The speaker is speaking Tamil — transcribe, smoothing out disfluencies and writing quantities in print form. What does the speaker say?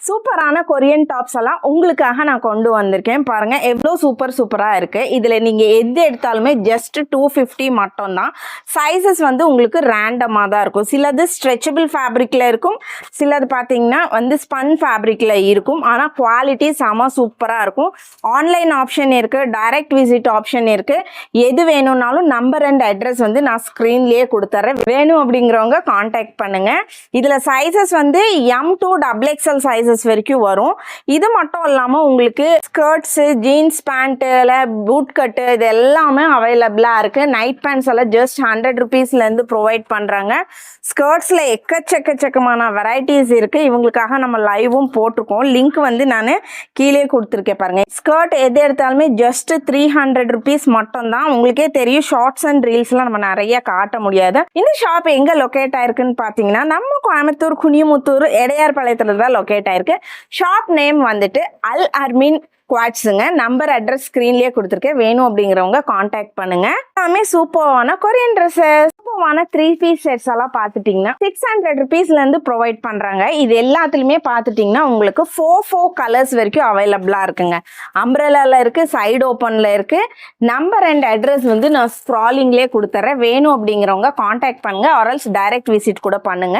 சூப்பரான கொரியன் டாப்ஸ் எல்லாம் உங்களுக்காக நான் கொண்டு வந்திருக்கேன். பாருங்க எவ்வளோ சூப்பராக இருக்கு. இதில் நீங்கள் எது எடுத்தாலுமே ஜஸ்ட் 250 மட்டும்தான். சைஸஸ் வந்து உங்களுக்கு ரேண்டமாக தான் இருக்கும். சிலது ஸ்ட்ரெச்சபிள் ஃபேப்ரிக்கில் இருக்கும், சிலது பார்த்தீங்கன்னா வந்து ஸ்பன் ஃபேப்ரிக்கில் இருக்கும். ஆனால் குவாலிட்டி செம சூப்பராக இருக்கும். ஆன்லைன் ஆப்ஷன் இருக்குது, டைரக்ட் விசிட் ஆப்ஷன் இருக்குது. எது வேணும்னாலும் நம்பர் அண்ட் அட்ரஸ் வந்து நான் ஸ்க்ரீன்லேயே கொடுத்துட்றேன். வேணும் அப்படிங்கிறவங்க கான்டாக்ட் பண்ணுங்கள். இதில் சைஸஸ் வந்து M to XXL சைஸஸ் வரைக்கும் வரும். இது மட்டும் இல்லாமல் உங்களுக்கு ஸ்கர்ட்ஸு, ஜீன்ஸ் பேண்ட்டுல பூட் கட்டு இது எல்லாமே அவைலபிளாக இருக்குது. நைட் பேண்ட்ஸ் எல்லாம் ஜஸ்ட் 100 ருபீஸ்லேருந்து ப்ரொவைட் பண்ணுறாங்க. ஸ்கர்ட்ஸில் எக்கச்சக்கமான வெரைட்டிஸ் இருக்குது. இவங்களுக்காக நம்ம லைவும் போட்டிருக்கோம். லிங்க் வந்து நான் கீழே கொடுத்துருக்கேன் பாருங்கள். ஸ்கர்ட் எது எடுத்தாலுமே ஜஸ்ட் 300 ருபீஸ் மட்டும்தான். உங்களுக்கே தெரியும், ஷார்ட்ஸ் அண்ட் ரீல்ஸ்லாம் நம்ம நிறைய காட்ட முடியாது. இந்த ஷாப் எங்கே லொக்கேட் ஆயிருக்குன்னு பார்த்தீங்கன்னா நம்ம கோயம்புத்தூர் குனியமுத்தூர் எடையார்பாளையத்தில் தான் லொக்கேட் ஆயிருக்கு. ஷாப் நேம் வந்துட்டு அல் அர்மின் குவாட்ஸுங்க. நம்பர் அட்ரஸ் ஸ்க்ரீன்லேயே கொடுத்துருக்கேன். வேணும் அப்படிங்கிறவங்க கான்டாக்ட் பண்ணுங்க. எல்லாமே சூப்பரான கொரியன் ட்ரெஸ்ஸஸ், சூப்பரான 3 பீஸ் செட்ஸ் எல்லாம் பார்த்துட்டிங்கன்னா 600 ருபீஸ்லேருந்து ப்ரொவைட் பண்ணுறாங்க. இது எல்லாத்துலேயுமே பார்த்துட்டிங்கன்னா உங்களுக்கு 4 கலர்ஸ் வரைக்கும் அவைலபிளாக இருக்குங்க. அம்ப்ரெல்லாவில் இருக்குது, சைடு ஓப்பனில் இருக்குது. நம்பர் அண்ட் அட்ரஸ் வந்து நான் ஸ்க்ராலிங்லேயே கொடுத்துட்றேன். வேணும் அப்படிங்கிறவங்க கான்டாக்ட் பண்ணுங்க, ஆர்எல்ஸ் டைரக்ட் விசிட் கூட பண்ணுங்க.